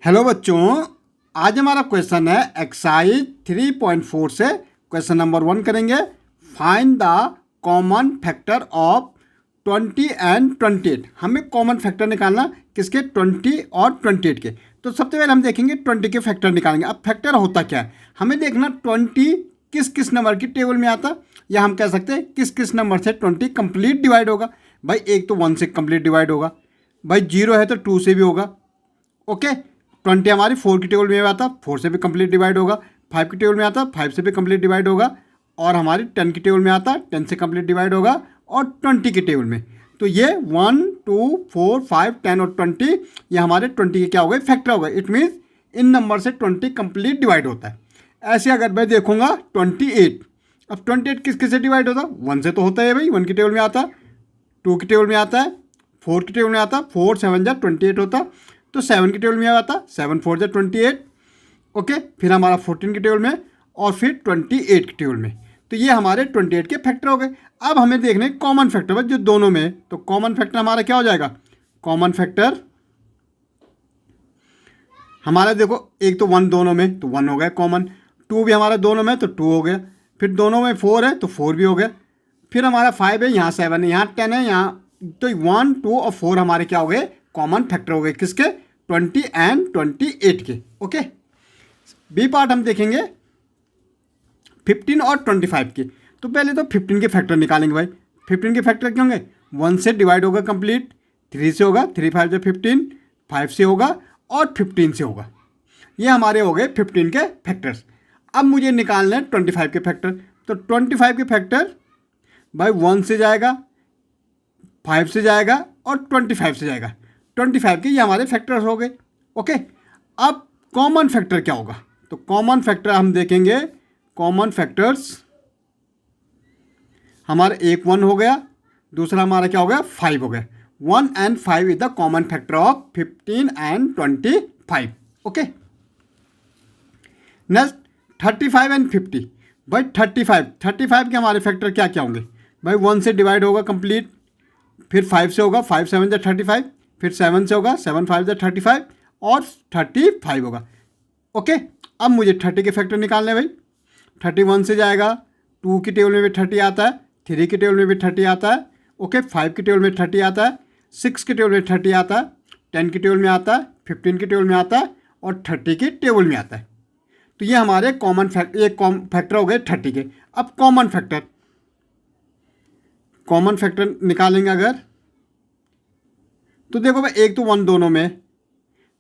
Hello बच्चों, आज हमारा क्वेश्चन है एक्सरसाइज 3.4 से क्वेश्चन नंबर 1 करेंगे। Find the common factor of 20 and 28। हमें कॉमन फैक्टर निकालना किसके, 20 और 28 के। तो सबसे पहले हम देखेंगे 20 के फैक्टर निकालेंगे। अब फैक्टर होता क्या है, हमें देखना 20 किस किस नंबर की टेबल में आता, या हम कह सकते हैं किस किस नंबर से 20 कंप्लीट डिवाइड होगा। भाई एक तो 1 से कंप्लीट डिवाइड होगा, भाई 0 है तो 2 से भी होगा। ओके, 20 हमारी 4 की टेबल में आता, 4 से भी कंप्लीट डिवाइड होगा। 5 की टेबल में आता, 5 से भी कंप्लीट डिवाइड होगा। और हमारी 10 की टेबल में आता, 10 से कंप्लीट डिवाइड होगा। और 20 की टेबल में तो ये 1, 2, 4, 5, 10 और 20 ये हमारे 20 के क्या हो गए, फैक्टर हो गए। इट मीन्स इन नंबर से 20 कंप्लीट डिवाइड होता है। ऐसे अगर मैं देखूंगा 28, अब 28 किस किस से डिवाइड होता, 1 से तो होता है भाई, 1 की टेबल में आता, 2 की टेबल में आता है, 4 की टेबल में आता, 4 7 जा 28 होता, तो 7 की टेबल में आता, 7 4 जा 28। ओके, फिर हमारा 14 की टेबल में और फिर 28 की टेबल में। तो ये हमारे 28 के फैक्टर हो गए। अब हमें देखने कॉमन फैक्टर जो दोनों में, तो कॉमन फैक्टर हमारा क्या हो जाएगा, कॉमन फैक्टर हमारा देखो, एक तो 1 दोनों में तो 1 हो गया कॉमन, 2 भी हमारा दोनों में तो 2 हो गया, फिर दोनों में 4 है तो 4 भी हो गया, फिर हमारा 5 है, यहाँ 7 है, यहाँ 10 है, यहाँ तो 1, 2 और 4 हमारे क्या हो गए, कॉमन फैक्टर हो गए किसके, 20 एंड 28 के। ओके, बी पार्ट हम देखेंगे 15 और 25 के। तो पहले तो 15 के फैक्टर निकालेंगे भाई। 15 के फैक्टर क्या होंगे, 1 से डिवाइड होगा कंप्लीट, 3 से होगा, 3 5 जो 15, 5 से होगा और 15 से होगा। ये हमारे हो गए 15 के फैक्टर्स। अब मुझे निकालना है 25 के फैक्टर। तो 25 के फैक्टर भाई 1 से जाएगा, 5 से जाएगा और 25 से जाएगा। 25 के ये हमारे फैक्टर्स हो गए। ओके, अब कॉमन फैक्टर क्या होगा, तो कॉमन फैक्टर हम देखेंगे, कॉमन फैक्टर्स हमारा एक 1 हो गया, दूसरा हमारा क्या हो गया, 5 हो गया। 1 and 5 is the common factor of 15 and 25। Okay, next 35 and 50। भाई 35 के हमारे फैक्टर क्या क्या होंगे, भाई 1 से डिवाइड होगा कंप्लीट, फिर 5 से होगा, 5 7 जा 35, फिर 7 से होगा, 7 5 जा 35 और 35 होगा। ओके, अब मुझे 30 के फैक्टर निकालने हैं भाई। 31 से जाएगा, 2 की टेबल में भी 30 आता है, 3 की टेबल में भी 30 आता है। ओके, 5 की टेबल में 30 आता है, 6 की टेबल में 30 आता है, 10 की टेबल में आता है, 15 की टेबल में आता है और 30 की टेबल में आता है। तो ये हमारे कॉमन फैक्टर हो गए 30 के। अब कॉमन फैक्टर निकालेंगे अगर, तो देखो भाई एक तो 1 दोनों में,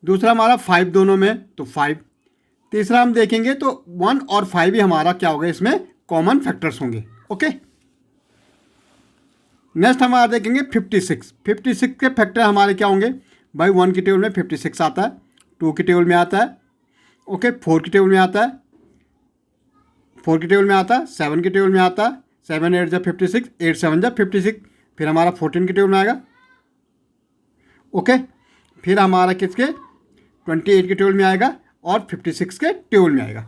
दूसरा हमारा 5 दोनों में तो 5, तीसरा हम देखेंगे तो 1 और 5 भी हमारा क्या होगा, इसमें कॉमन फैक्टर्स होंगे। ओके, नेक्स्ट हमारा देखेंगे 56 के फैक्टर हमारे क्या होंगे, भाई 1 की टेबल में 56 आता है, 2 की टेबल में आता है, ओके 4 की टेबल में आता है, 4 की टेबल में आता है, 7 की टेबल में आता है, 7 8 जा 56, 8 7 जा 56, फिर हमारा 14 की टेबल में आएगा। ओके, फिर हमारा किसके 28 के टेबल में आएगा और 56 के टेबल में आएगा।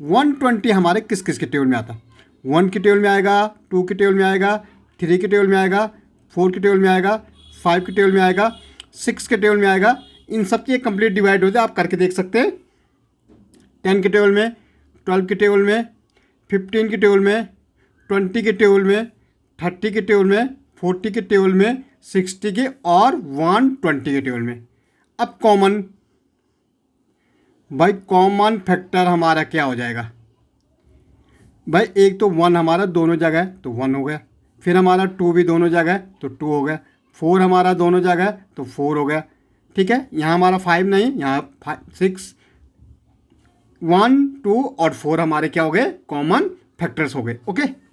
120 हमारे किस किस के टेबल में आता है, 1 की टेबल में आएगा, 2 की टेबल में आएगा, 3 की टेबल में आएगा, 4 की टेबल में आएगा, 5 की टेबल में आएगा, 6 के टेबल में आएगा। इन सब के कंप्लीट डिवाइड होते हैं, आप करके देख सकते हैं। 10 की टेबल में, 12 की टेबल में, 15 की टेबल में, 20 के टेबल में, 30 के टेबल में, 40 के टेबल में, 60 के और 120 के टेबल में। अब कॉमन, भाई कॉमन फैक्टर हमारा क्या हो जाएगा, भाई एक तो 1 हमारा दोनों जगह है तो 1 हो गया, फिर हमारा 2 भी दोनों जगह है तो 2 हो गया, 4 हमारा दोनों जगह है तो 4 हो गया। ठीक है, यहाँ हमारा 5 नहीं, यहाँ 6, 1 2 और 4 हमारे क्या हो गए, कॉमन फैक्टर्स हो गए। ओके।